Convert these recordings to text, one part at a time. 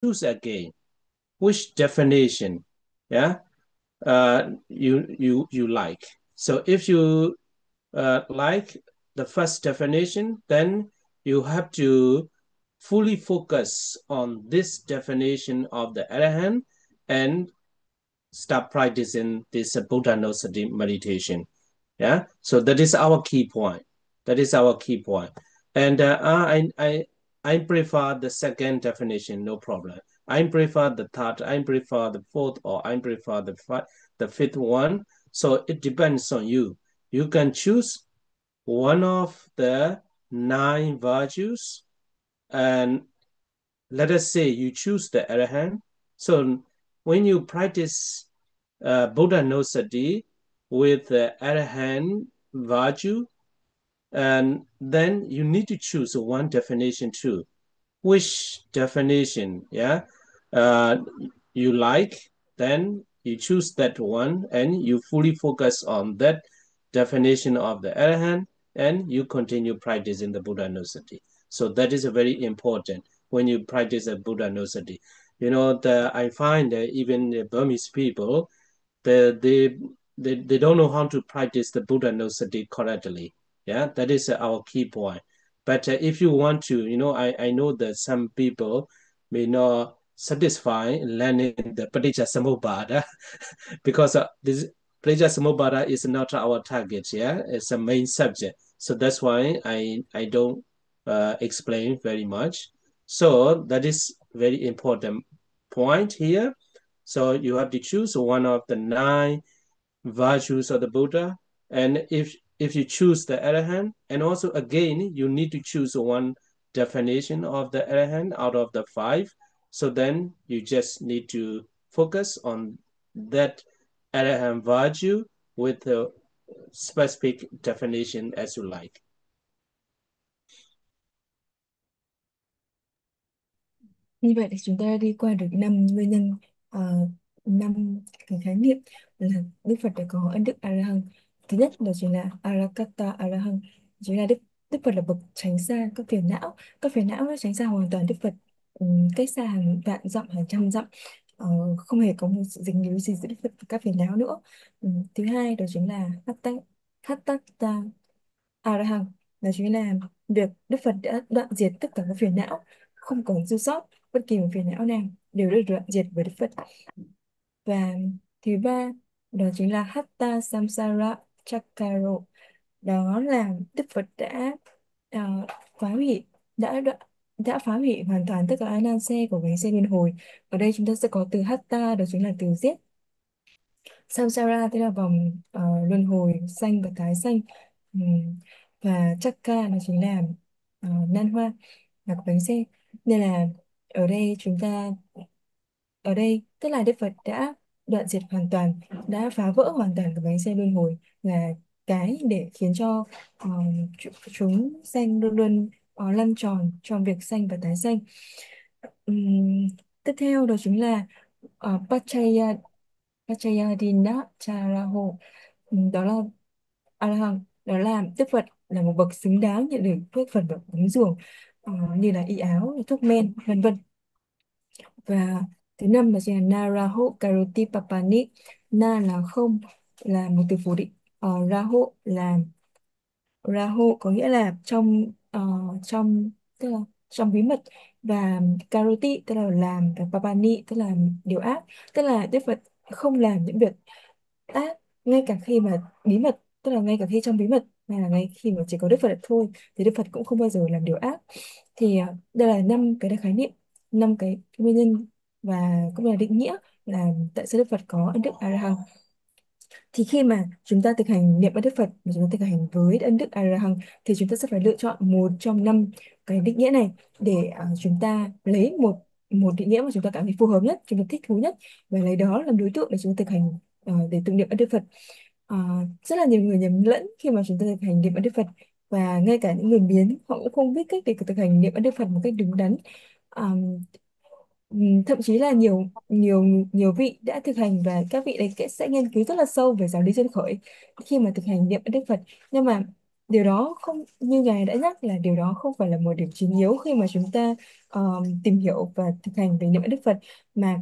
choose again which definition, yeah, you like. So if you like the first definition, then you have to fully focus on this definition of the Arahant and start practicing this Buddha Nossati meditation. Yeah, so that is our key point. That is our key point. And I prefer the second definition, no problem. I prefer the third, I prefer the fourth, or I prefer the fifth one. So it depends on you. You can choose one of the nine virtues, and let us say you choose the Arahant. So when you practice Buddha Nosati with the Arahant virtue, and then you need to choose one definition too. Which definition, yeah, uh, you like, then you choose that one and you fully focus on that definition of the Arahant and you continue practicing the Buddha Nosati. So that is very important when you practice the Buddha Nosati. I find that even the Burmese people, they, they, they don't know how to practice the Buddha Nosati correctly. Yeah, that is our key point. But if you want to, I know that some people may not satisfy learning the Paticca Samuppada because this Paticca Samuppada is not our target. Yeah, it's a main subject. So that's why I don't explain very much. So that is very important point here. So you have to choose one of the nine virtues of the Buddha. And if you choose the Arahant, and also again, you need to choose one definition of the Arahant out of the five. So then you just need to focus on that Arahant virtue with a specific definition as you like. Như vậy thì chúng ta đi qua được năm nguyên nhân, năm cái khái niệm là Đức Phật đã có ân đức A La Hán. Thứ nhất đó chính là Arakata A La Hán, chính là Đức Phật là bậc tránh xa các phiền não nó tránh xa hoàn toàn Đức Phật, cách xa hàng vạn dặm hàng trăm dặm, không hề có một sự dính líu gì giữa Đức Phật và các phiền não nữa. Thứ hai đó chính là Hattata A La Hán, đó chính là việc Đức Phật đã đoạn diệt tất cả các phiền não, không còn dư sót bất kỳ một phiền não nào, đều được đoạn diệt bởi Đức Phật. Và thứ ba đó chính là Hatta Samsara Chakaro, đó là Đức Phật đã ờ, phá hủy đã phá hủy hoàn toàn tất cả a nan xe của bánh xe luân hồi. Ở đây chúng ta sẽ có từ Hatta, đó chính là từ giết. Samsara tức là vòng luân hồi sanh và tái sanh. Và Chakra nó chính là nan hoa, là cái bánh xe. Nên là ở đây chúng ta ở đây tức là Đức Phật đã đoạn diệt hoàn toàn, đã phá vỡ hoàn toàn cái bánh xe luân hồi, là cái để khiến cho chúng sanh luôn luôn lăn tròn trong việc sanh và tái sanh. Ừm, Tiếp theo đó chính là Pachayadina Charaho. Đó là A La Hán, đó là Đức Phật là một bậc xứng đáng nhận được phước phần bậc cúng dường, như là y áo, thuốc men, vân vân. Và thứ năm là chính là Naraho Karoti Papani. Na là không, là một từ phủ định. Raho là Raho có nghĩa là trong, tức là trong bí mật. Và Karoti tức là làm, và Papani tức là điều ác, tức là Đức Phật không làm những việc ác ngay cả khi mà bí mật, tức là ngay cả khi trong bí mật, hay là ngay khi mà chỉ có Đức Phật thôi, thì Đức Phật cũng không bao giờ làm điều ác. Thì đây là năm cái khái niệm, năm cái nguyên nhân, và cũng là định nghĩa là tại sao Đức Phật có ân đức A La Hán. Thì khi mà chúng ta thực hành niệm ân đức Phật, mà chúng ta thực hành với ân đức A La Hán, thì chúng ta sẽ phải lựa chọn một trong năm cái định nghĩa này, để chúng ta lấy một một định nghĩa mà chúng ta cảm thấy phù hợp nhất, chúng ta thích thú nhất, và lấy đó làm đối tượng để chúng ta thực hành, để tụng niệm ân đức Phật. Ờ, Rất là nhiều người nhầm lẫn khi mà chúng ta thực hành niệm ân đức Phật, và ngay cả những người biến họ cũng không biết cách để thực hành niệm ân đức Phật một cách đúng đắn. Thậm chí là nhiều nhiều nhiều vị đã thực hành, và các vị đấy sẽ nghiên cứu rất là sâu về giáo lý chân khởi khi mà thực hành niệm ân đức Phật. Nhưng mà điều đó không, như Ngài đã nhắc, là điều đó không phải là một điểm chính yếu khi mà chúng ta tìm hiểu và thực hành về niệm Đức Phật, mà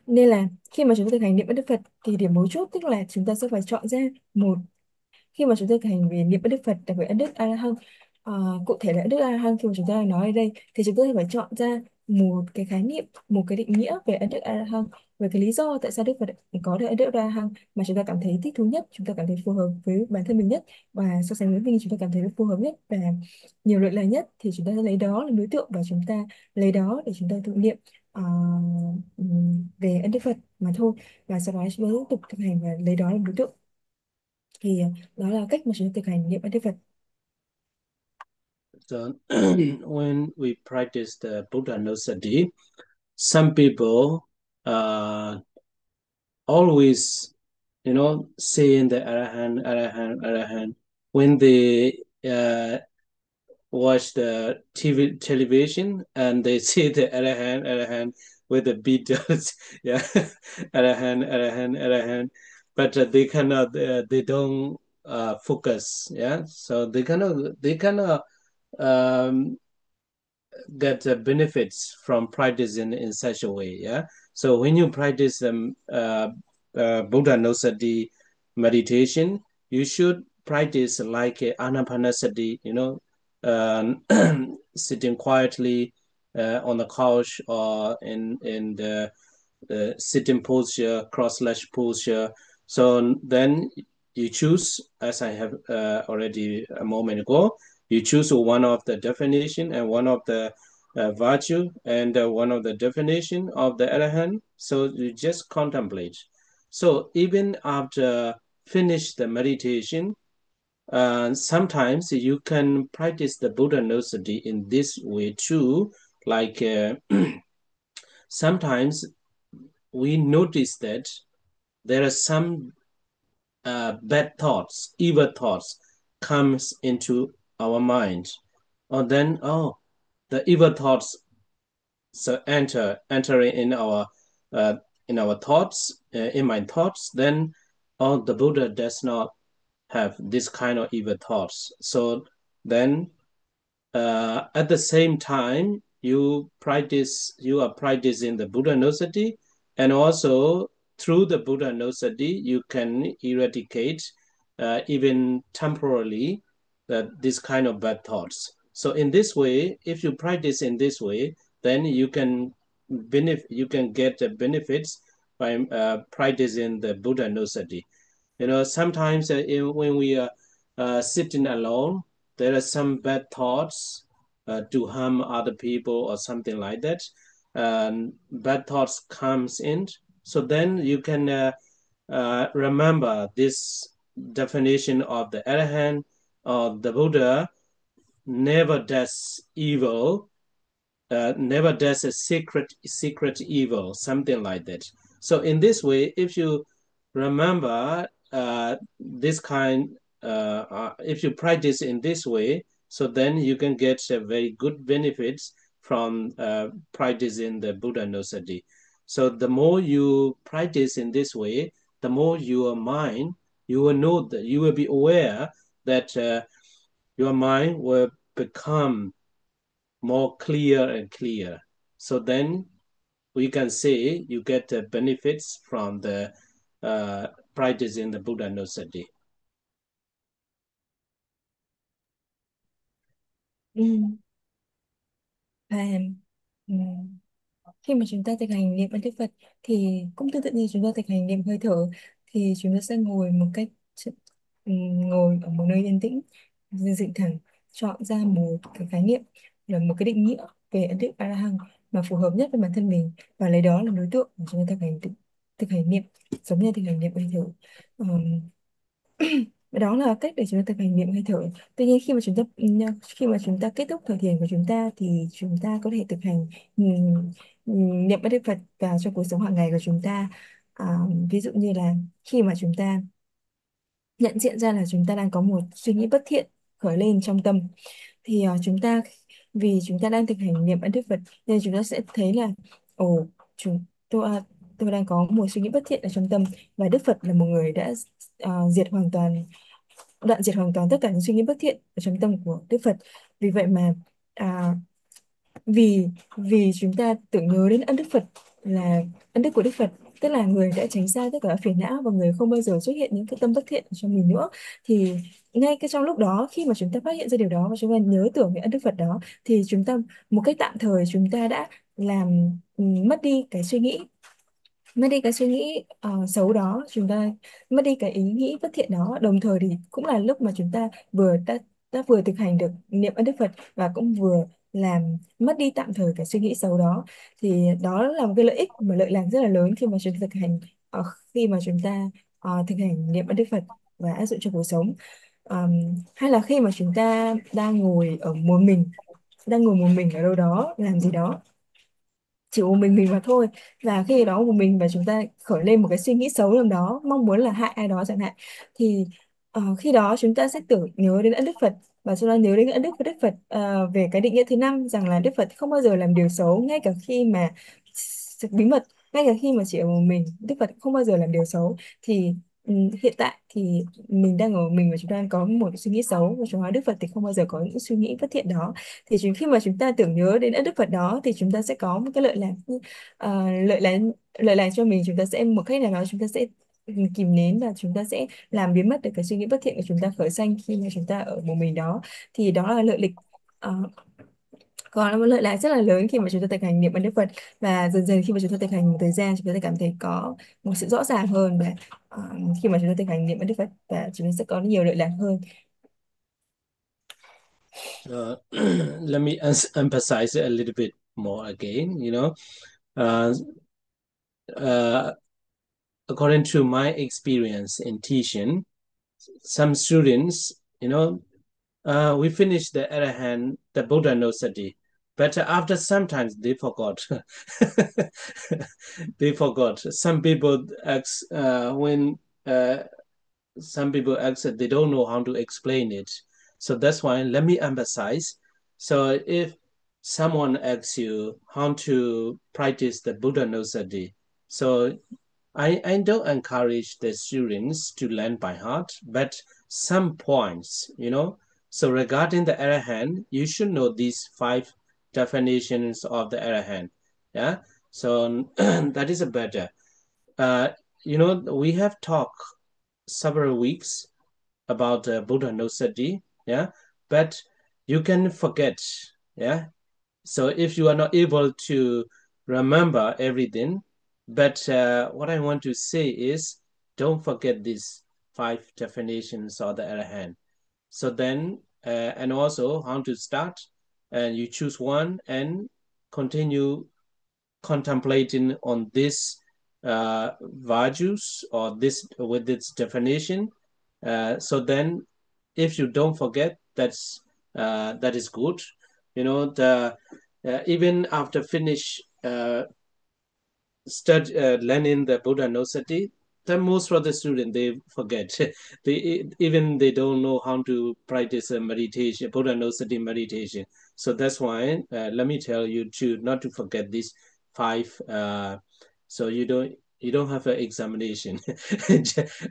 nên là khi mà chúng ta thực hành niệm Đức Phật thì điểm mấu chốt tức là chúng ta sẽ phải chọn ra một, khi mà chúng ta thực hành về niệm Đức Phật, đặc biệt ân đức A La Hán, cụ thể là ân đức A La Hán, khi mà chúng ta đang nói ở đây thì chúng ta phải chọn ra một cái khái niệm, một cái định nghĩa về ân đức A La Hán, về cái lý do tại sao Đức Phật có được ân đức A La Hán mà chúng ta cảm thấy thích thú nhất, chúng ta cảm thấy phù hợp với bản thân mình nhất, và so sánh với mình chúng ta cảm thấy phù hợp nhất và nhiều lợi lạc nhất, thì chúng ta sẽ lấy đó làm đối tượng và chúng ta lấy đó để chúng ta tự niệm ờ, về ân đức Phật mà thôi, và sau đó chúng ta tiếp tục thực hành và lấy đó làm đối tượng. Thì đó là cách mà chúng ta thực hành niệm Đức Phật. So when we practice the Buddha Nossati, some people always, saying the Arahant, Arahant, Arahant when they watch the television and they see the Arahant, Arahant with the Beatles, yeah, Arahant, Arahant, Arahant, but they don't focus, yeah, so they cannot um, get benefits from practicing in such a way. Yeah. So when you practice Buddha Nosati meditation, you should practice like Anapanasati, um, sitting quietly on the couch or in the sitting posture, cross-legged posture. So then you choose, as I have already a moment ago, you choose one of the definition and one of the virtue and one of the definition of the Arahant. So you just contemplate. So even after finish the meditation, sometimes you can practice the Buddha Nosati in this way too. Like sometimes we notice that there are some bad thoughts, evil thoughts comes into our mind. Or then, the evil thoughts so entering uh, in our thoughts, in my thoughts, then the Buddha does not have this kind of evil thoughts. So then at the same time, you are practicing the Buddha Nosati, and also through the Buddha Nosati, you can eradicate even temporarily this kind of bad thoughts. So in this way, if you practice in this way, then you can get the benefits by practicing the Buddha Nosati. Sometimes when we are sitting alone, there are some bad thoughts to harm other people or something like that. Bad thoughts comes in. So then you can remember this definition of the Arahant or the Buddha never does evil, never does a secret evil, something like that. So in this way, if you remember this kind, if you practice in this way, so then you can get very good benefits from practicing the Buddha Nosati. So the more you practice in this way, the more your mind, you will know that you will be aware that your mind will become more clear and clear. So then we can say you get the benefits from the practice in the Buddha Nosati. Ừ. Và ừ, khi mà chúng ta thực hành niệm Ân Đức Phật thì cũng tương tự như chúng ta thực hành niệm hơi thở, thì chúng ta sẽ ngồi một cách ngồi ở một nơi yên tĩnh, dựng thẳng, chọn ra một cái khái niệm, là một cái định nghĩa về Ân Đức A La Hán mà phù hợp nhất với bản thân mình, và lấy đó làm đối tượng để chúng ta thực hành niệm, giống như thực hành niệm hơi thở. Đó là cách để chúng ta thực hành niệm hơi thở. Tuy nhiên khi mà chúng ta kết thúc thời thiền của chúng ta thì chúng ta có thể thực hành niệm Đức Phật vào trong cuộc sống hàng ngày của chúng ta. Ví dụ như là khi mà chúng ta nhận diện ra là chúng ta đang có một suy nghĩ bất thiện khởi lên trong tâm, thì vì chúng ta đang thực hành niệm ân đức Phật nên chúng ta sẽ thấy là ồ, tôi đang có một suy nghĩ bất thiện ở trong tâm, và Đức Phật là một người đã diệt hoàn toàn đoạn diệt hoàn toàn tất cả những suy nghĩ bất thiện ở trong tâm của Đức Phật. Vì vậy mà à, vì vì chúng ta tưởng nhớ đến ân đức Phật là ân đức của Đức Phật, tức là người đã tránh xa tất cả các phiền não và người không bao giờ xuất hiện những cái tâm bất thiện ở trong mình nữa, thì ngay cái trong lúc đó khi mà chúng ta phát hiện ra điều đó và chúng ta nhớ tưởng về ân đức Phật đó, thì chúng ta một cách tạm thời chúng ta đã làm mất đi cái suy nghĩ, mất đi cái suy nghĩ xấu đó, chúng ta mất đi cái ý nghĩ bất thiện đó, đồng thời thì cũng là lúc mà chúng ta đã vừa thực hành được niệm ân đức Phật và cũng vừa làm mất đi tạm thời cái suy nghĩ xấu đó. Thì đó là một cái lợi ích mà lợi lạc rất là lớn khi mà chúng ta thực hành ờ, khi mà chúng ta thực hành niệm ân đức Phật và áp dụng trong cuộc sống. Hay là khi mà chúng ta đang ngồi ở một mình, đang ngồi một mình ở đâu đó làm gì đó, chỉ một mình mà thôi, và khi đó một mình và chúng ta khởi lên một cái suy nghĩ xấu nào đó, mong muốn là hại ai đó chẳng hạn, thì khi đó chúng ta sẽ tưởng nhớ đến ân đức Phật và chúng ta nhớ đến ân đức của Đức Phật về cái định nghĩa thứ năm, rằng là Đức Phật không bao giờ làm điều xấu, ngay cả khi mà bí mật, ngay cả khi mà chỉ ở một mình, Đức Phật không bao giờ làm điều xấu. Thì hiện tại thì mình đang ở một mình và chúng ta đang có một suy nghĩ xấu, và chúng ta Đức Phật thì không bao giờ có những suy nghĩ bất thiện đó, thì khi mà chúng ta tưởng nhớ đến ân đức Phật đó thì chúng ta sẽ có một cái lợi lạc, lợi lạc, lợi lạc cho mình. Chúng ta sẽ một cách nào đó chúng ta sẽ kìm nén và chúng ta sẽ làm biến mất được cái suy nghĩ bất thiện của chúng ta khởi sanh khi mà chúng ta ở một mình đó. Thì đó là lợi lịch, còn là một lợi lạc rất là lớn khi mà chúng ta thực hành niệm ân đức Phật, và dần dần khi mà chúng ta thực hành một thời gian chúng ta sẽ cảm thấy có một sự rõ ràng hơn, và khi mà chúng ta thực hành niệm ân đức Phật và chúng ta sẽ có nhiều lợi lạc hơn. Let me emphasize it a little bit more again. Uh, uh, according to my experience in teaching, some students, we finished the other hand, the Buddha Nossati, but after sometimes they forgot. They forgot. Some people ask when some people ask, they don't know how to explain it. So that's why let me emphasize. So if someone asks you how to practice the Buddha Nosati, so I don't encourage the students to learn by heart, but some points, So regarding the Arahant, you should know these 5 definitions of the Arahant. Yeah. So that is a better. Uh, we have talked several weeks about Buddha Nosati. Yeah. But you can forget. Yeah. So if you are not able to remember everything, but what I want to say is don't forget these 5 definitions of the other hand. So then, and also how to start, and you choose one and continue contemplating on this values or this with its definition. So then, if you don't forget, that is good. Even after finish learning the Buddha Nosati, then most of the students they forget. They don't know how to practice a meditation, Buddha Nosati meditation. So that's why let me tell you to not to forget these 5. So you don't have an examination,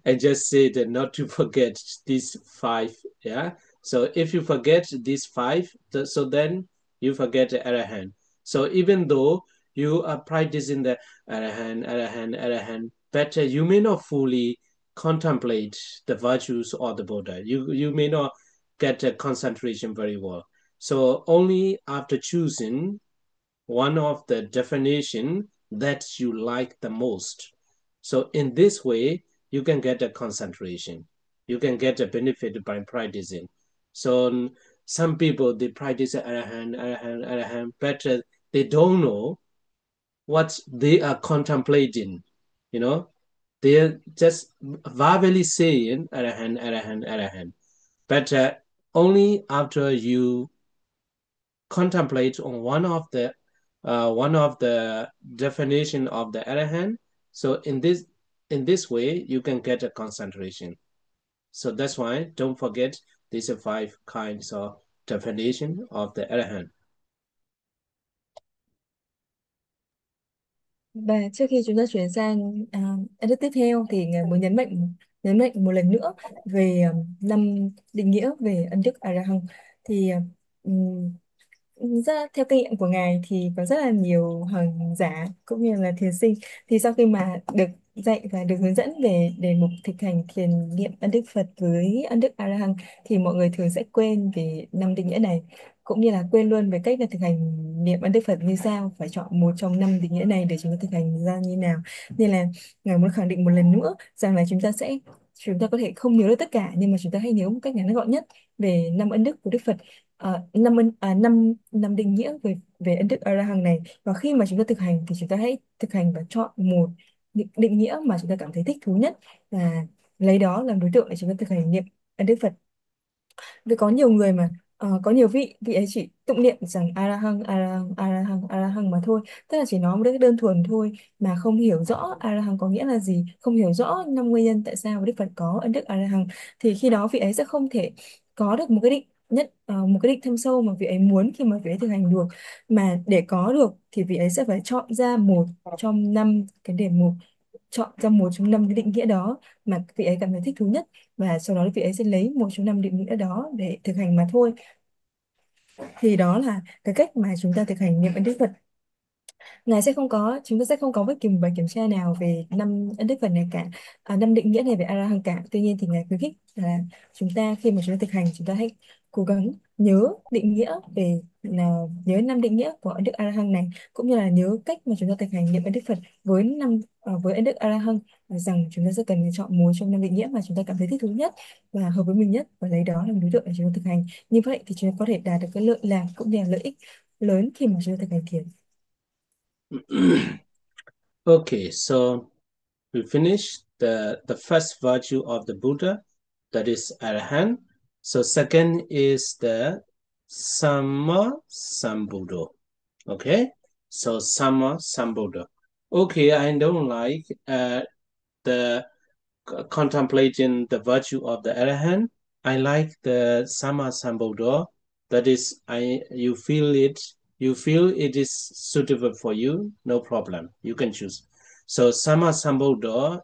and just say that not to forget these 5. Yeah. So if you forget these 5, so then you forget the Arahant. So even though you are practicing the Arahant, but you may not fully contemplate the virtues of the Buddha. You may not get a concentration very well. So only after choosing one of the definition that you like the most. So in this way, you can get a concentration. You can get a benefit by practicing. So some people, they practice Arahant, but they don't know what they are contemplating. They're just verbally saying Arahant. But only after you contemplate on one of the definition of the Arahant, so in this way you can get a concentration. So that's why don't forget these 5 kinds of definition of the Arahant. Và trước khi chúng ta chuyển sang ấn đức tiếp theo thì Ngài muốn nhấn mạnh một lần nữa về năm định nghĩa về ấn đức A La Hán. Thì ra theo kinh nghiệm của Ngài thì có rất là nhiều hành giả cũng như là thiền sinh, thì sau khi mà được dạy và được hướng dẫn về đề mục thực hành thiền niệm ân đức Phật với ân đức A La Hán, thì mọi người thường sẽ quên về năm định nghĩa này, cũng như là quên luôn về cách là thực hành niệm ân đức Phật như sao, phải chọn một trong năm định nghĩa này để chúng ta thực hành ra như nào. Nên là Ngài muốn khẳng định một lần nữa rằng là chúng ta có thể không nhớ được tất cả, nhưng mà chúng ta hãy nhớ một cách ngắn gọn nhất về năm ân đức của Đức Phật. Năm định nghĩa về về ân đức A La Hán này, và khi mà chúng ta thực hành thì chúng ta hãy thực hành và chọn một định nghĩa mà chúng ta cảm thấy thích thú nhất, và lấy đó làm đối tượng để chúng ta thực hành niệm ân đức Phật. Vì có nhiều người mà có nhiều vị ấy chỉ tụng niệm rằng A La Hán, A La Hán, A La Hán, A La Hán mà thôi, tức là chỉ nói một cách đơn thuần thôi, mà không hiểu rõ A La Hán có nghĩa là gì, không hiểu rõ năm nguyên nhân tại sao Đức Phật có ân đức A La Hán. Thì khi đó vị ấy sẽ không thể có được một cái định thâm sâu mà vị ấy muốn khi mà vị ấy thực hành được. Mà để có được thì vị ấy sẽ phải chọn ra một trong năm cái đề mục, chọn ra một trong năm cái định nghĩa đó mà vị ấy cảm thấy thích thú nhất, và sau đó vị ấy sẽ lấy một trong năm định nghĩa đó để thực hành mà thôi. Thì đó là cái cách mà chúng ta thực hành niệm ân đức Phật. Chúng ta sẽ không có bất kỳ một bài kiểm tra nào về năm ân đức Phật này cả, năm định nghĩa này về A La Hán cả. Tuy nhiên thì Ngài khuyến khích là chúng ta khi mà chúng ta thực hành, chúng ta hãy cố gắng nhớ định nghĩa nhớ năm định nghĩa của ân đức A La Hán này, cũng như là nhớ cách mà chúng ta thực hành niệm ân đức Phật với ân đức A La Hán, rằng chúng ta sẽ cần phải chọn một trong năm định nghĩa mà chúng ta cảm thấy thích thú nhất và hợp với mình nhất, và lấy đó làm đối tượng để chúng ta thực hành. Như vậy thì chúng ta có thể đạt được cái lợi lạc cũng như là lợi ích lớn khi mà chúng ta thực hành thiền. Okay, so we finished the first virtue of the Buddha, that is A La Hán. So second is the Sambuddha. Okay, so Sambuddha. Okay, I don't like the contemplating the virtue of the A La Hán. I like the Sambuddha. That is, you feel it is suitable for you, no problem. You can choose. So Sambuddha,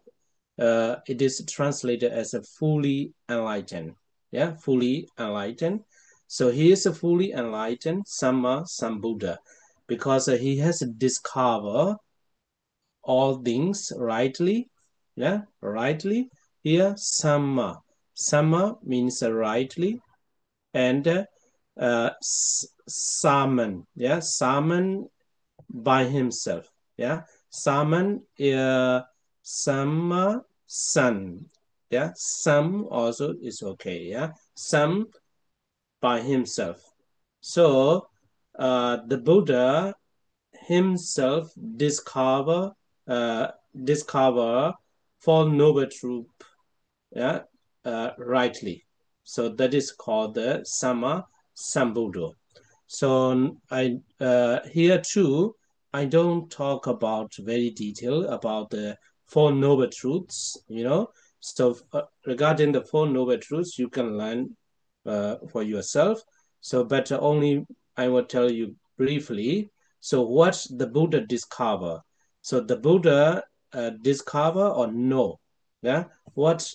it is translated as a fully enlightened. Yeah, fully enlightened. So he is a fully enlightened Sambuddha because he has discovered all things rightly. Yeah, rightly. Here, Sama means rightly, and Saman. Yeah, Saman by himself. Yeah, Saman, Sama, Sun. Yeah, Sam also is okay. Yeah, Sam by himself. So the Buddha himself discover Four Noble Truth, yeah, rightly. So that is called the Sambuddha. So I here too, I don't talk about very detail about the Four Noble Truths, So regarding the Four Noble Truths, you can learn for yourself. So but only I will tell you briefly. So what the Buddha discover? So the Buddha discover or know, yeah, what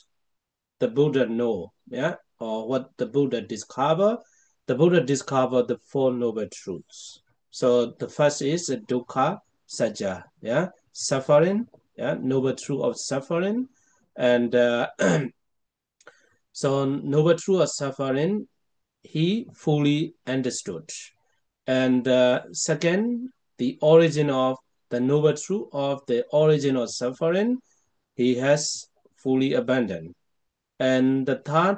the Buddha know, yeah, or what the Buddha discover. The Buddha discovered the Four Noble Truths. So the first is dukkha sajja, yeah, suffering, yeah, noble truth of suffering, and so noble truth of suffering he fully understood. And second, the origin of the noble truth of the origin of suffering he has fully abandoned. And the third,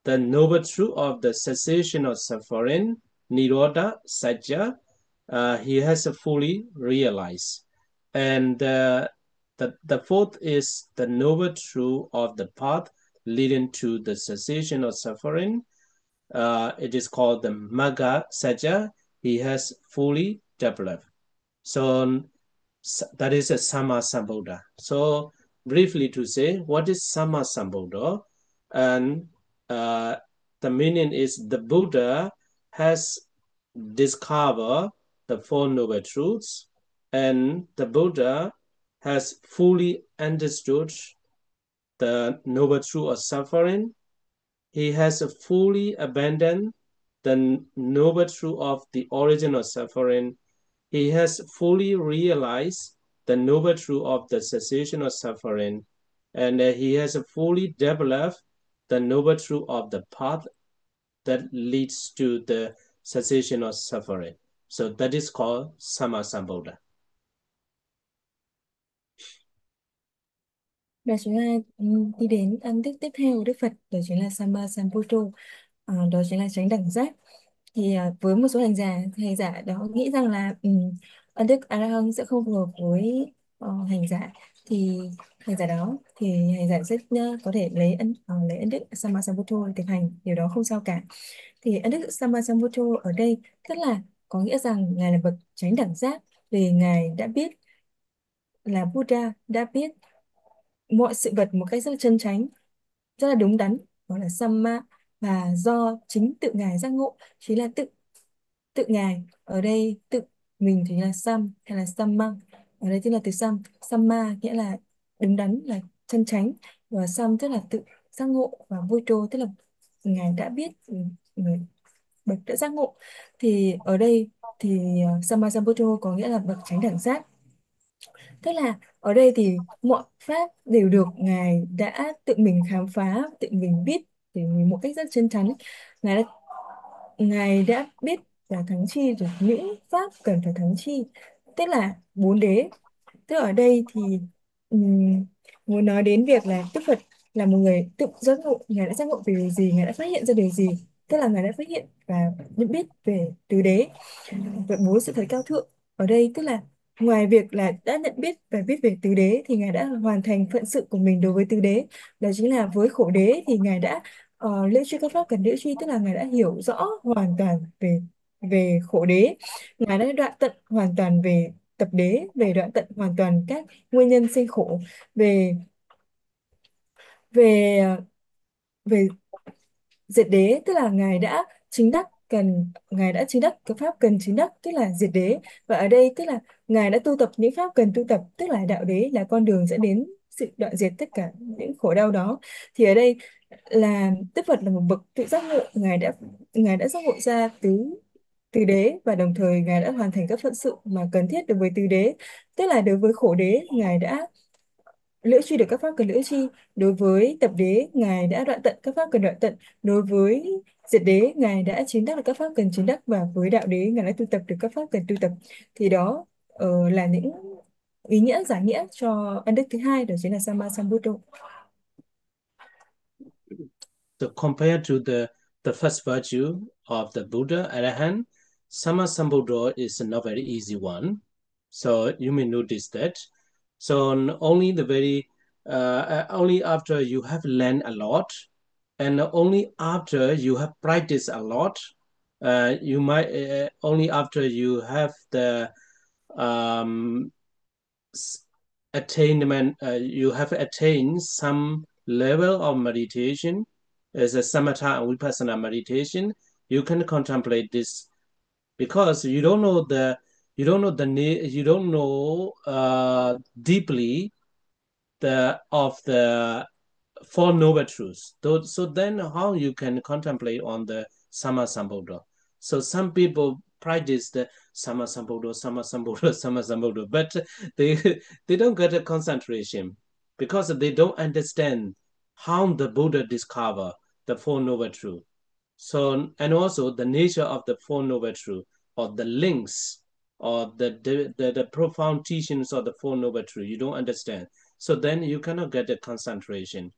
the noble truth of the cessation of suffering, Nirodha Sajja, he has fully realized. And the fourth is the noble truth of the path leading to the cessation of suffering. It is called the Magga Sajja. He has fully developed. So that is a Sambuddha. So briefly to say, what is Sambuddha? And the meaning is the Buddha has discovered the Four Noble Truths, And the Buddha has fully understood the noble truth of suffering. He has fully abandoned the noble truth of the origin of suffering. He has fully realized the noble truth of the cessation of suffering. And he has fully developed the noble truth of the path that leads to the cessation of suffering. So that is called Sambuddha. Và chúng ta đi đến ân đức tiếp theo của Đức Phật, đó chính là Sambuddha, đó chính là chánh đẳng giác. Thì với một số hành giả đó nghĩ rằng là ân đức A La Hán sẽ không phù hợp với hành giả, thì hành giả rất có thể lấy ân đức Sambuddha để thực hành, điều đó không sao cả. Thì ân đức Sambuddha ở đây tức là có nghĩa rằng ngài là bậc chánh đẳng giác, vì ngài đã biết, là Buddha đã biết mọi sự vật một cách rất là chân chánh, rất là đúng đắn, gọi là Samma, và do chính tự ngài giác ngộ, chính là tự ngài. Ở đây tự mình thì là Sam hay là Sammang, ở đây tức là từ Samma nghĩa là đúng đắn, là chân chánh, và Sam tức là tự giác ngộ, và Buddha tức là ngài đã biết, người bậc đã giác ngộ. Thì ở đây thì Sambuddha có nghĩa là bậc chánh đẳng giác. Tức là ở đây thì mọi pháp đều được ngài đã tự mình khám phá, tự mình biết, thì mình một cách rất chân chắn ấy. Ngài đã biết và thắng chi được những pháp cần phải thắng chi, tức là bốn đế. Tức ở đây thì ừm, muốn nói đến việc là Đức Phật là một người tự giác ngộ. Ngài đã giác ngộ về điều gì, ngài đã phát hiện ra điều gì, tức là ngài đã phát hiện và nhận biết về tứ đế, về bốn sự thật cao thượng. Ở đây tức là ngoài việc là đã nhận biết và biết về tứ đế, thì ngài đã hoàn thành phận sự của mình đối với tứ đế, đó chính là với khổ đế thì ngài đã liễu truy các pháp cần liễu truy, tức là ngài đã hiểu rõ hoàn toàn về về khổ đế. Ngài đã đoạn tận hoàn toàn về tập đế, về đoạn tận hoàn toàn các nguyên nhân sinh khổ, về về về diệt đế, tức là ngài đã chứng đắc cái pháp cần chứng đắc, tức là diệt đế. Và ở đây tức là ngài đã tu tập những pháp cần tu tập, tức là đạo đế, là con đường dẫn đến sự đoạn diệt tất cả những khổ đau đó. Thì ở đây là Đức Phật là một bậc tự giác ngộ, ngài đã giác ngộ ra tứ tứ đế, và đồng thời ngài đã hoàn thành các phận sự mà cần thiết đối với tứ đế. Tức là đối với khổ đế, ngài đã liễu truy được các pháp cần liễu truy; đối với tập đế, ngài đã đoạn tận các pháp cần đoạn tận; đối với diệt đế, ngài đã chứng đắc được các pháp cần chứng đắc; và với đạo đế, ngài đã tu tập được các pháp cần tu tập. Thì đó là những ý nghĩa giải nghĩa cho ân đức thứ hai, đó chính là Sambuddha. So compared to the first virtue of the Buddha, A La Hán, Sambuddha is not very easy one. So you may notice that. So only after you have learned a lot, and only after you have practiced a lot, only after you have the attainment, you have attained some level of meditation, as a samatha and vipassana meditation, you can contemplate this, because you don't know deeply the Four Noble Truths. So then how you can contemplate on the Sambuddha? So some people practice the Sambuddha, but they don't get a concentration, because they don't understand how the Buddha discovered the Four Noble Truths. So, and also the nature of the Four Noble Truths, or the links, or the profound teachings of the Four Noble Truths, you don't understand. So then you cannot get a concentration.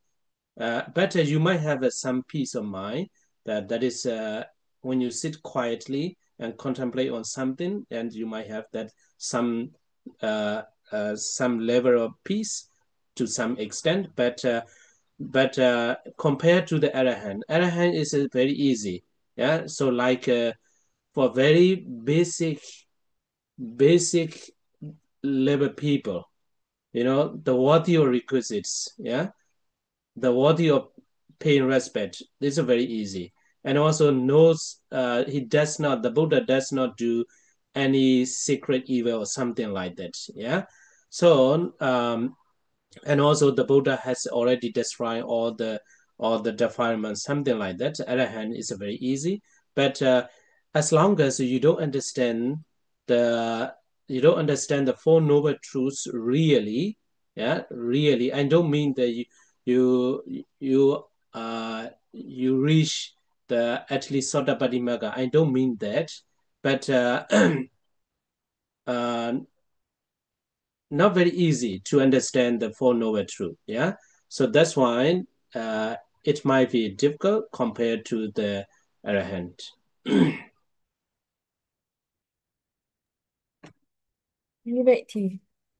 Better you might have some peace of mind, that is when you sit quietly and contemplate on something, and you might have that some level of peace to some extent. But compared to the A La Hán is very easy. Yeah, so like for very basic level people, the worthy of requisites, yeah, the worthy of paying respect. This is very easy. And also knows the Buddha does not do any secret evil or something like that. Yeah. So and also the Buddha has already described all the defilements, something like that. A La Hán is very easy, but as long as you don't understand the Four Noble Truths really, yeah, really. I don't mean that you reach the at least Sotapaddi Magga. I don't mean that, but uh, not very easy to understand the Four Noble Truths. Yeah, so that's why it might be difficult compared to the Arahant. Như vậy thì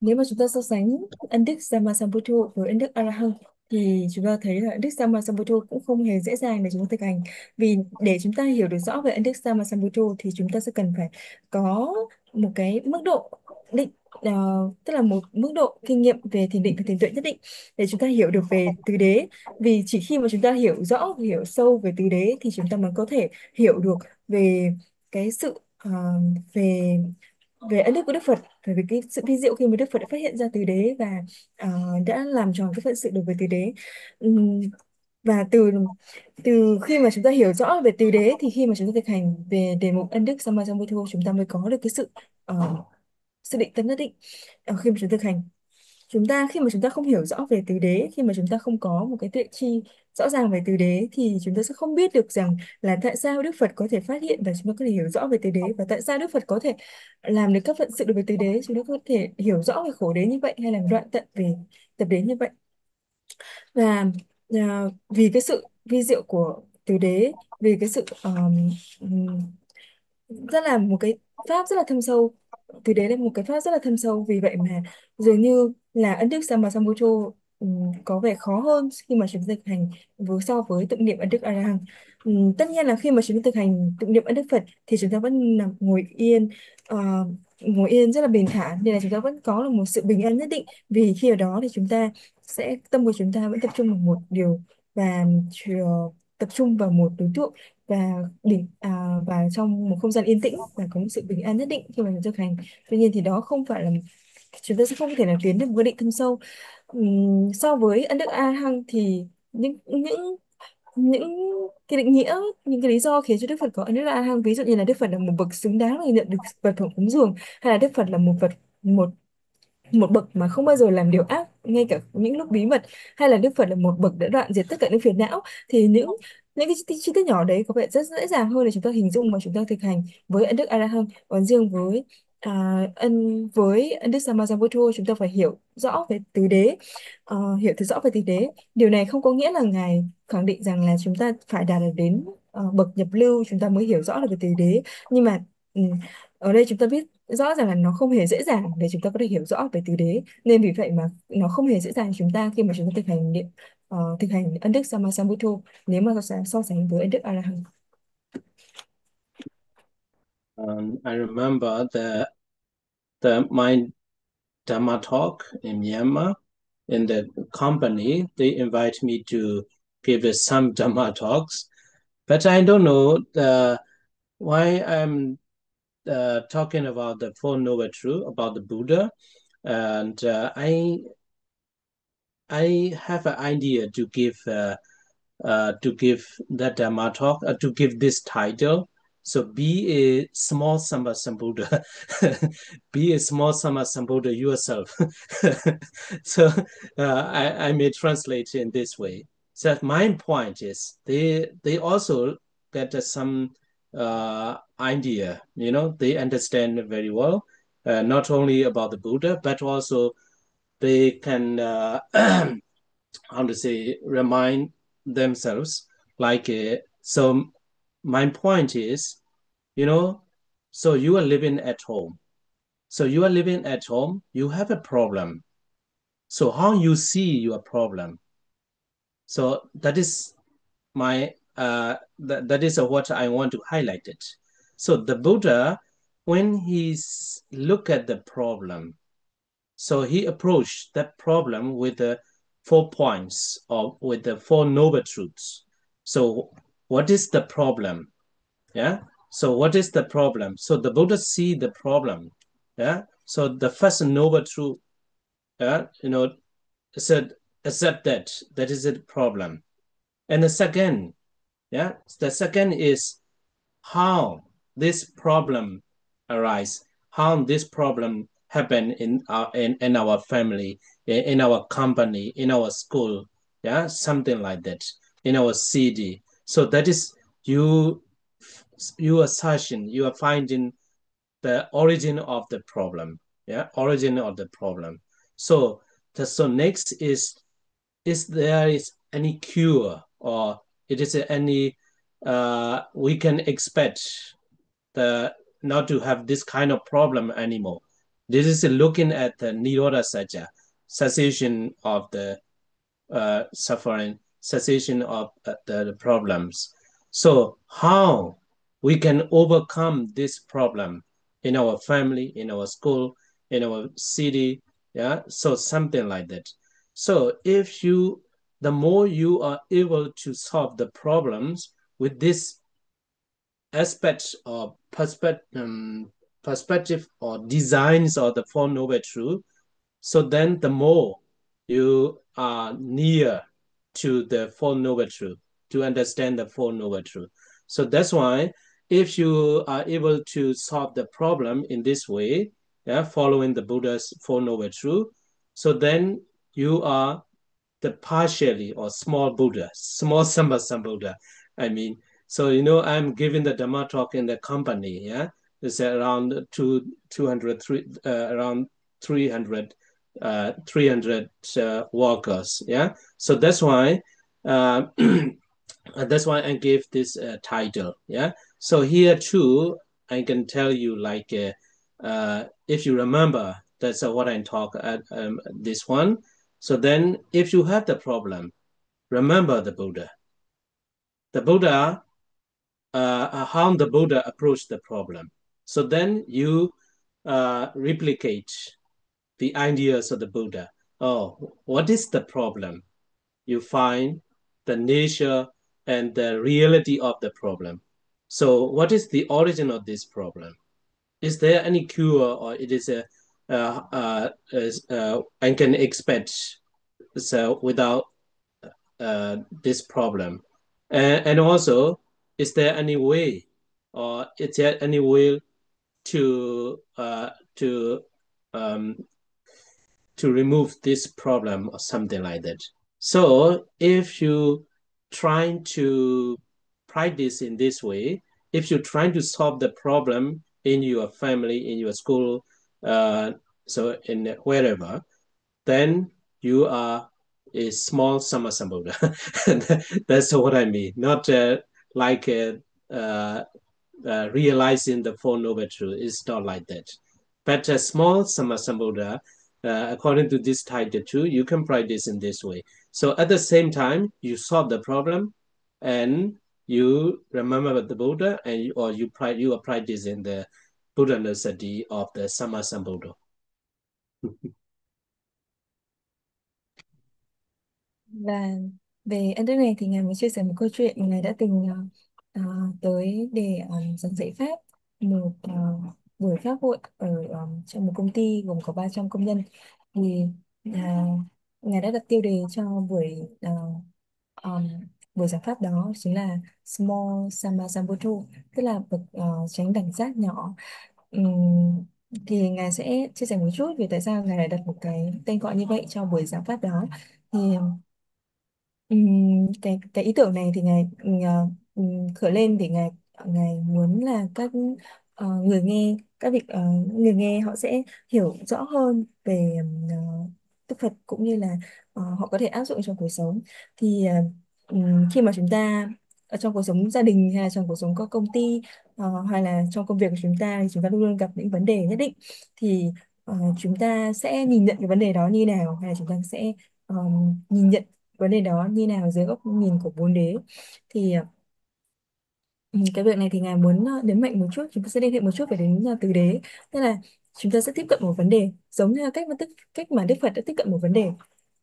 nếu mà chúng ta so sánh ân đức Sammasambuddha với ân đức A-la-hán thì chúng ta thấy là ân đức Sammasambuddha cũng không hề dễ dàng để chúng ta thực hành. Vì để chúng ta hiểu được rõ về ân đức Sammasambuddha thì chúng ta sẽ cần phải có một cái mức độ định, tức là một mức độ kinh nghiệm về thiền định và thiền tuệ nhất định để chúng ta hiểu được về tứ đế. Vì chỉ khi mà chúng ta hiểu rõ, hiểu sâu về tứ đế thì chúng ta mới có thể hiểu được về cái sự về về ân đức của Đức Phật, về cái sự vi diệu khi mà Đức Phật đã phát hiện ra tứ đế và đã làm tròn cái phận sự được với tứ đế. Ừm, và từ từ khi mà chúng ta hiểu rõ về tứ đế thì khi mà chúng ta thực hành về đề mục ân đức Sammasambuddha chúng ta mới có được cái sự định tâm nhất định. Khi mà chúng ta thực hành, khi mà chúng ta không hiểu rõ về tứ đế, khi mà chúng ta không có một cái tuệ chi rõ ràng về tứ đế thì chúng ta sẽ không biết được rằng là tại sao Đức Phật có thể phát hiện và chúng ta có thể hiểu rõ về tứ đế, và tại sao Đức Phật có thể làm được các phận sự đối với tứ đế, chúng ta có thể hiểu rõ về khổ đế như vậy hay là đoạn tận về tập đế như vậy. Và vì cái sự vi diệu của tứ đế, vì cái sự rất là một cái pháp rất là thâm sâu, từ đấy là một cái pháp rất là thâm sâu, vì vậy mà dường như là ấn đức Sammasambuddha có vẻ khó hơn khi mà chúng ta thực hành so với tụng niệm ấn đức A La Hán. Tất nhiên là khi mà chúng ta thực hành tụng niệm ấn đức Phật thì chúng ta vẫn nằm ngồi yên rất là bình thản, nên là chúng ta vẫn có được một sự bình an nhất định, vì khi ở đó thì tâm của chúng ta vẫn tập trung vào một điều và tập trung vào một đối tượng và và trong một không gian yên tĩnh và có một sự bình an nhất định khi mà mình thực hành. Tuy nhiên thì đó không phải là, chúng ta sẽ không thể nào tiến được một định thâm sâu. So với ấn đức A Hăng thì những cái định nghĩa, những cái lý do khiến cho Đức Phật có ấn đức A Hăng, ví dụ như là Đức Phật là một bậc xứng đáng để nhận được vật phẩm cúng dường, hay là Đức Phật là một một bậc mà không bao giờ làm điều ác ngay cả những lúc bí mật, hay là Đức Phật là một bậc đã đoạn diệt tất cả những phiền não, thì những cái chi tiết nhỏ đấy có vẻ rất dễ dàng hơn để chúng ta hình dung và chúng ta thực hành với ân đức A La Hán. Còn riêng với ân đức Sammasambuddha chúng ta phải hiểu rõ về tứ đế. Hiểu thật rõ về tứ đế, điều này không có nghĩa là ngài khẳng định rằng là chúng ta phải đạt được đến bậc nhập lưu chúng ta mới hiểu rõ được về tứ đế, nhưng mà ở đây chúng ta biết rõ ràng là nó không hề dễ dàng để chúng ta có thể hiểu rõ về tứ đế, nên vì vậy mà nó không hề dễ dàng chúng ta khi mà chúng ta thực hành ân đức Sammasambuddha nếu mà so sánh với ân đức A La Hán. I remember my Dhamma talk in Myanmar. In the company, they invite me to give some Dhamma talks, but I don't know why I'm talking about the Four Noble Truths, about the Buddha, and I have an idea to give that Dhamma talk, to give this title. So be a small Sambuddha, be a small Sambuddha yourself. So I may translate in this way. So my point is they also get some idea, they understand very well, not only about the Buddha, but also they can how to say, remind themselves, like so my point is, so you are living at home, you have a problem, so how you see your problem, so that is my that is what I want to highlight it. So the Buddha, when he look at the problem, so he approached that problem with the 4 points, or with the 4 noble truths. So what is the problem? Yeah. So what is the problem? So the Buddha see the problem. Yeah. So the first noble truth, said accept that is a problem. And the second, the second is how this problem arise, how this problem happen in our family, in our company, in our school, something like that, in our city. So that is you assertion, you are finding the origin of the problem, origin of the problem. So next is there is any cure, or it is any we can expect the not to have this kind of problem anymore. This is looking at the Nirodha Satya, cessation of the suffering, cessation of the problems. So how we can overcome this problem in our family, in our school, in our city, so something like that. So the more you are able to solve the problems with this aspects or perspective or designs of the Four Noble Truths, so then the more you are near to the Four Noble Truths, to understand the Four Noble Truths. So that's why if you are able to solve the problem in this way, following the Buddha's Four Noble Truths, so then you are the partially or small Buddha, small Sambuddha. I mean, so I'm giving the Dhamma talk in the company. It's around 200, around 300, 300 workers. So that's why. Uh, that's why I gave this title. So here too, I can tell you like, if you remember, that's what I talk at this one. So then if you have the problem, remember the Buddha. The Buddha, how the Buddha approached the problem. So then you replicate the ideas of the Buddha. Oh, what is the problem? You find the nature and the reality of the problem. So what is the origin of this problem? Is there any cure, or it is I can expect so without this problem? And also, is there any way, or is there any way to uh, to um, to remove this problem or something like that? So if you trying to practice in this way, if you're trying to solve the problem in your family, in your school, so in wherever, then you are a small Sambuddha. That's what I mean. Not like realizing the Four Noble Truths. It's not like that. But a small Sambuddha, according to this title too, you can practice in this way. So at the same time, you solve the problem, and you remember the Buddha, and you are practicing the Buddha Nossati of the Sambuddha. Và về ân đức này thì Ngài mới chia sẻ một câu chuyện. Ngài đã từng tới để giảng dạy Pháp một buổi Pháp hội ở trong một công ty gồm có 300 công nhân. Thì à, Ngài đã đặt tiêu đề cho um, buổi giảng Pháp đó chính là Small Sambuddha, tức là bậc chánh đẳng giác nhỏ. Ừm, thì Ngài sẽ chia sẻ một chút về tại sao Ngài lại đặt một cái tên gọi như vậy cho buổi giảng Pháp đó. Thì cái ý tưởng này thì ngài khởi lên để ngài ngài muốn là các người nghe, các vị người nghe họ sẽ hiểu rõ hơn về Đức Phật, cũng như là họ có thể áp dụng trong cuộc sống. Thì khi mà chúng ta ở trong cuộc sống gia đình, hay là trong cuộc sống có công ty, hay là trong công việc của chúng ta, thì chúng ta luôn luôn gặp những vấn đề nhất định. Thì chúng ta sẽ nhìn nhận cái vấn đề đó như nào, hay là chúng ta sẽ nhìn nhận vấn đề đó như nào dưới góc nhìn của bốn đế. Thì cái việc này thì ngài muốn nhấn mạnh một chút, chúng ta sẽ liên hệ một chút về đến tứ đế. Tức là chúng ta sẽ tiếp cận một vấn đề giống như cách mà Đức Phật đã tiếp cận một vấn đề.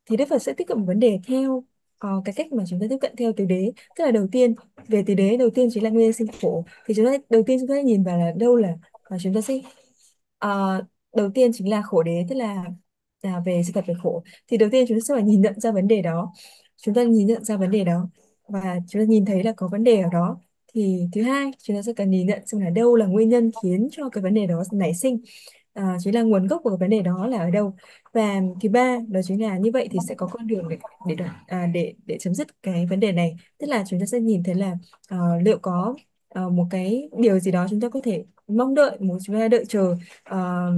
Thì Đức Phật sẽ tiếp cận một vấn đề theo cái cách mà chúng ta tiếp cận theo tứ đế. Tức là đầu tiên về tứ đế, đầu tiên chính là nguyên nhân sinh khổ. Thì chúng ta đầu tiên chúng ta nhìn vào là đâu là chúng ta sẽ ờ, đầu tiên chính là khổ đế, tức là về sự thật về khổ. Thì đầu tiên chúng ta sẽ phải nhìn nhận ra vấn đề đó, chúng ta nhìn nhận ra vấn đề đó và chúng ta nhìn thấy là có vấn đề ở đó. Thì thứ hai chúng ta sẽ cần nhìn nhận xem là đâu là nguyên nhân khiến cho cái vấn đề đó nảy sinh, chính là nguồn gốc của cái vấn đề đó là ở đâu. Và thứ ba đó chính là như vậy thì sẽ có con đường để chấm dứt cái vấn đề này. Tức là chúng ta sẽ nhìn thấy là liệu có một cái điều gì đó chúng ta có thể mong đợi, chúng ta đợi chờ ờ,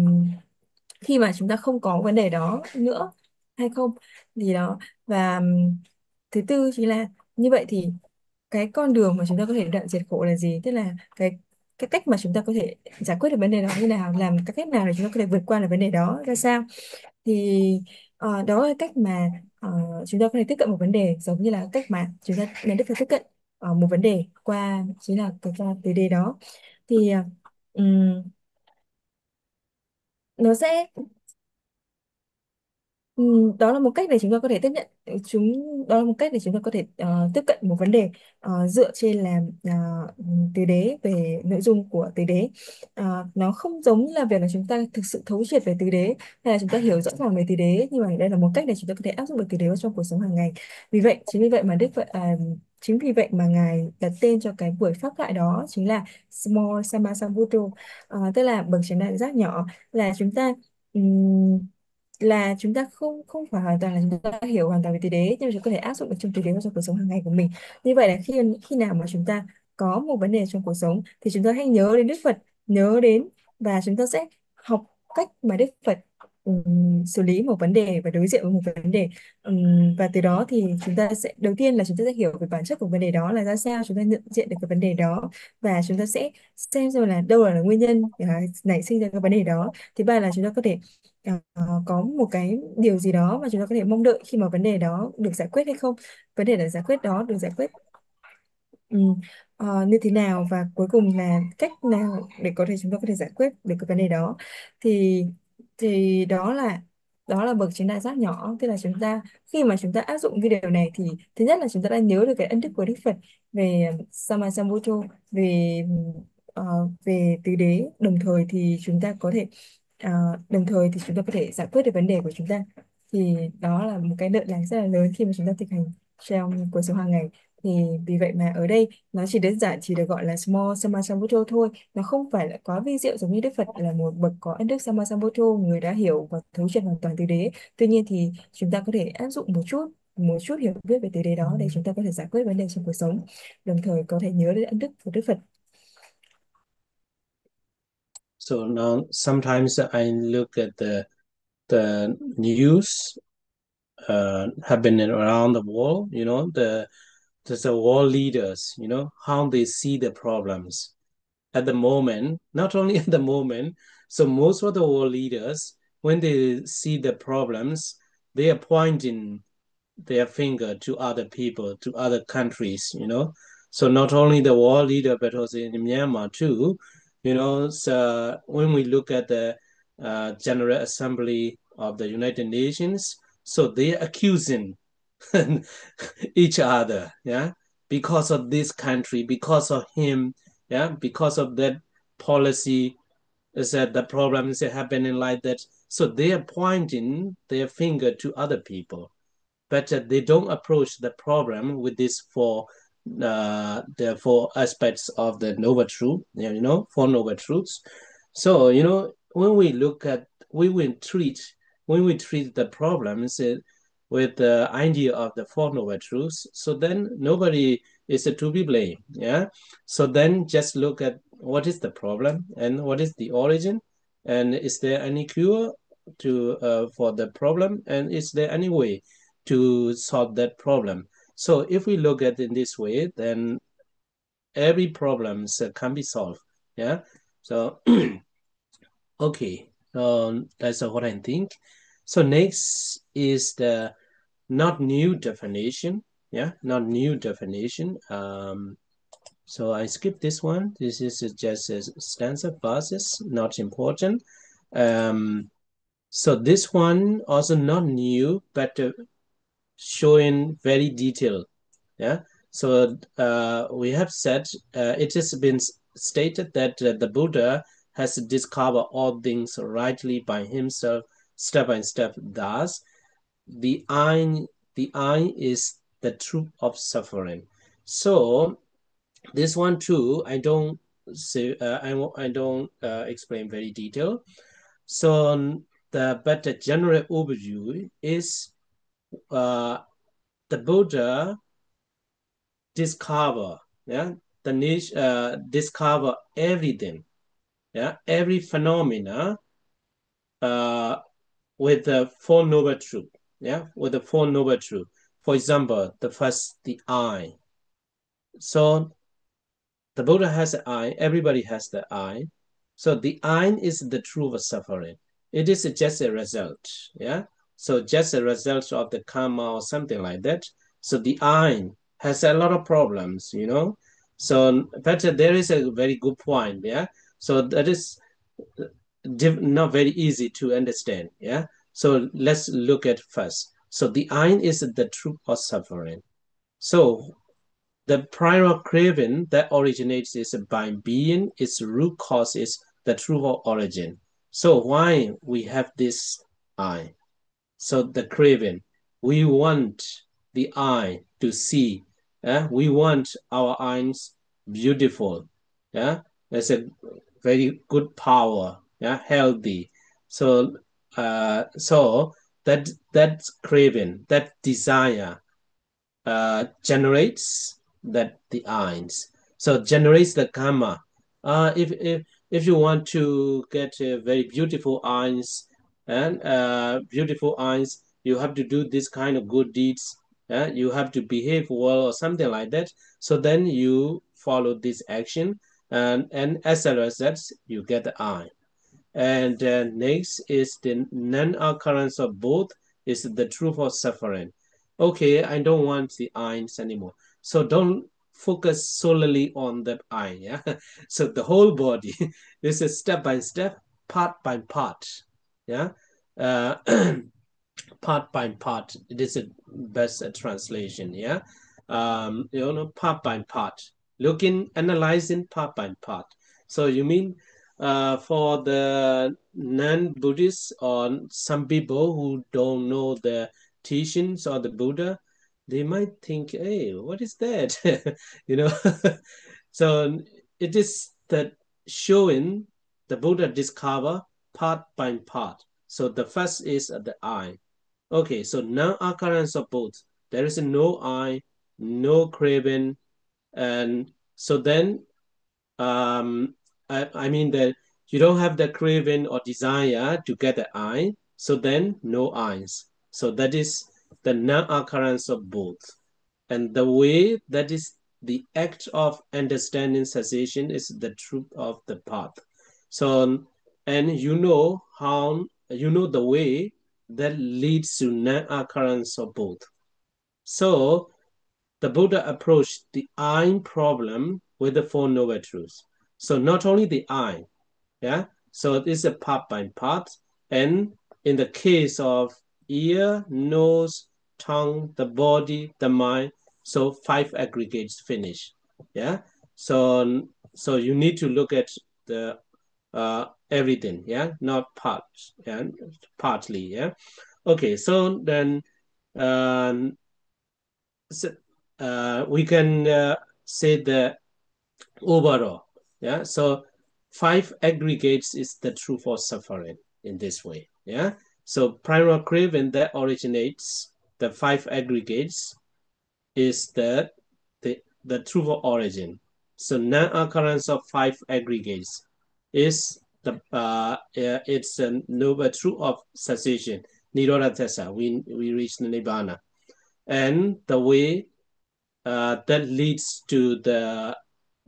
khi mà chúng ta không có vấn đề đó nữa hay không, gì đó. Và thứ tư chính là như vậy thì cái con đường mà chúng ta có thể đoạn diệt khổ là gì, tức là cái cách mà chúng ta có thể giải quyết được vấn đề đó như nào, làm cái cách nào để chúng ta có thể vượt qua được vấn đề đó ra sao. Thì đó là cách mà chúng ta có thể tiếp cận một vấn đề, giống như là cách mà chúng ta nhận được tiếp cận một vấn đề qua chính là qua tứ đề đó. Thì nó sẽ đó là một cách để chúng ta có thể tiếp nhận đó là một cách để chúng ta có thể tiếp cận một vấn đề dựa trên là tứ đế, về nội dung của tứ đế. Nó không giống như là việc là chúng ta thực sự thấu triệt về tứ đế hay là chúng ta hiểu rõ ràng về tứ đế, nhưng mà đây là một cách để chúng ta có thể áp dụng được tứ đế vào trong cuộc sống hàng ngày. Chính vì vậy mà ngài đặt tên cho cái buổi pháp thoại đó chính là Small Sambuddha, tức là bậc chánh đẳng giác nhỏ. Là chúng ta không không phải hoàn toàn là chúng ta hiểu hoàn toàn về tứ đế, nhưng mà chúng ta có thể áp dụng được trong tứ đế vào trong cuộc sống hàng ngày của mình. Như vậy là khi khi nào mà chúng ta có một vấn đề trong cuộc sống thì chúng ta hãy nhớ đến Đức Phật, nhớ đến, và chúng ta sẽ học cách mà Đức Phật xử lý một vấn đề và đối diện với một vấn đề. Và từ đó thì chúng ta sẽ, đầu tiên là chúng ta sẽ hiểu về bản chất của vấn đề đó là ra sao, chúng ta nhận diện được cái vấn đề đó, và chúng ta sẽ xem rồi là đâu là nguyên nhân nảy sinh ra cái vấn đề đó. Thứ ba là chúng ta có thể có một cái điều gì đó mà chúng ta có thể mong đợi khi mà vấn đề đó được giải quyết hay không, vấn đề đó được giải quyết ừ, như thế nào, và cuối cùng là cách nào để chúng ta có thể giải quyết được cái vấn đề đó. Thì đó là bậc chánh đẳng giác nhỏ. Tức là khi mà chúng ta áp dụng cái điều này thì thứ nhất là chúng ta đã nhớ được cái ân đức của Đức Phật về Sambuddha, về về tứ đế, đồng thời thì chúng ta có thể giải quyết được vấn đề của chúng ta. Thì đó là một cái lợi lộc rất là lớn khi mà chúng ta thực hành trong cuộc sống hàng ngày. Thì vì vậy mà ở đây nó chỉ đơn giản chỉ được gọi là small Sambuddha thôi, nó không phải là quá vi diệu giống như Đức Phật là một bậc có ân đức Sambuddha, người đã hiểu và thấu triệt hoàn toàn tứ đế. Tuy nhiên thì chúng ta có thể áp dụng một chút hiểu biết về tứ đế đó để chúng ta có thể giải quyết vấn đề trong cuộc sống, đồng thời có thể nhớ đến ân đức của Đức Phật. So now sometimes I look at the news happening around the world, the world leaders, how they see the problems at the moment, not only at the moment. So most of the world leaders, when they see the problems, they are pointing their finger to other people, to other countries, So not only the world leader, but also in Myanmar too, So when we look at the General Assembly of the United Nations, so they're accusing each other, yeah, because of this country, because of him, yeah, because of that policy, is that the problems are happening like that. So they are pointing their finger to other people, but they don't approach the problem with these the four aspects of the noble truth, four noble truths. So when we look at when we treat the problems with the idea of the four noble truths, so then nobody is to be blamed. Yeah. So then just look at what is the problem and what is the origin, and is there any cure to for the problem, and is there any way to solve that problem. So if we look at it in this way, then every problem can be solved. Yeah. So okay, that's what I think. So next is the not new definition. Yeah, not new definition. So I skip this one. This is just a stanza verses, not important. So this one also not new, but showing very detailed. Yeah. So we have said it has been stated that the Buddha has discovered all things rightly by himself, step by step. Thus, the I is the truth of suffering. So this one too, I don't say I don't explain very detailed. So but the general overview is the Buddha discover, yeah, the niche discover everything, yeah, every phenomena uh, with the Four Noble Truth, yeah, with the Four Noble Truth. For example, the first, the I. So the Buddha has an I, everybody has the I. So the I is the truth of suffering. It is just a result, yeah. So just a result of the karma or something like that. So the I has a lot of problems, you know. So, but there is a very good point, yeah. So that is not very easy to understand, yeah. So let's look at first. So the I is the truth of suffering. So the prior craving that originates is by being, its root cause is the true origin. So why we have this I? So the craving, we want the eye to see. We want our eyes beautiful. Yeah, that's a very good power. Yeah, healthy. So so that craving, that desire generates that the eyes. So generates the karma. If you want to get very beautiful eyes and beautiful eyes, you have to do this kind of good deeds. You have to behave well or something like that. So then you follow this action, and as a result, you get the eye. And next is the non-occurrence of both is the truth of suffering. Okay, I don't want the eyes anymore. So don't focus solely on the eye. Yeah. So the whole body. This is step by step, part by part. Yeah. Uh, part by part. It is a best translation. Yeah. Part by part. Looking, analyzing part by part. So you mean for the non-Buddhists or some people who don't know the teachings of the Buddha, they might think, "Hey, what is that?" you know. So it is that showing the Buddha discover part by part. So the first is the I. Okay, so non-occurrence of both. There is no I, no craving, and so then I mean that you don't have the craving or desire to get the I, so then no eyes. So that is the non-occurrence of both. And the way that is the act of understanding cessation is the truth of the path. So, and you know the way that leads to non-occurrence of both. So the Buddha approached the I problem with the Four Noble Truths. So not only the I, yeah, so it's a part by part. And in the case of ear, nose, tongue, the body, the mind, so five aggregates finish. Yeah. So you need to look at the everything, yeah, not parts, yeah, partly, yeah. Okay, so then um, so, we can say the overall. Yeah. So five aggregates is the truth for suffering in this way. Yeah. So primal craving that originates the five aggregates is the truth of origin. So non-occurrence of five aggregates is it's a noble truth of cessation. Nirodha Tessa. We reach the Nibbana. And the way that leads to the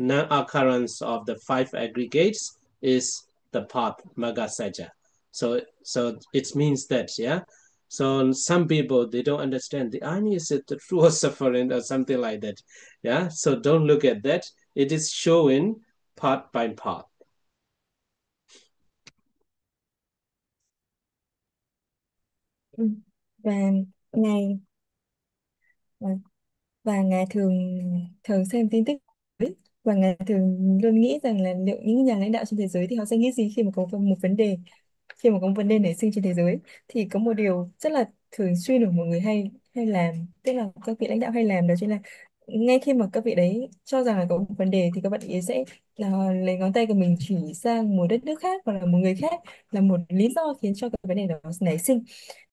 non-occurrence of the five aggregates is the path Magasaja. So it means that, yeah. So some people they don't understand the irony is it the true suffering or something like that. Yeah. So don't look at that. It is showing part by part. Ừ. Và Ngài và, và ngài thường thường xem tin tức ấy. Và ngài thường luôn nghĩ rằng là liệu những nhà lãnh đạo trên thế giới thì họ sẽ nghĩ gì khi mà có một vấn đề, khi mà có một vấn đề nảy sinh trên thế giới. Thì có một điều rất là thường xuyên được mọi người hay hay làm, tức là các vị lãnh đạo hay làm, đó chính là ngay khi mà các vị đấy cho rằng là có một vấn đề thì các bạn ấy sẽ lấy ngón tay của mình chỉ sang một đất nước khác hoặc là một người khác là một lý do khiến cho cái vấn đề đó nảy sinh.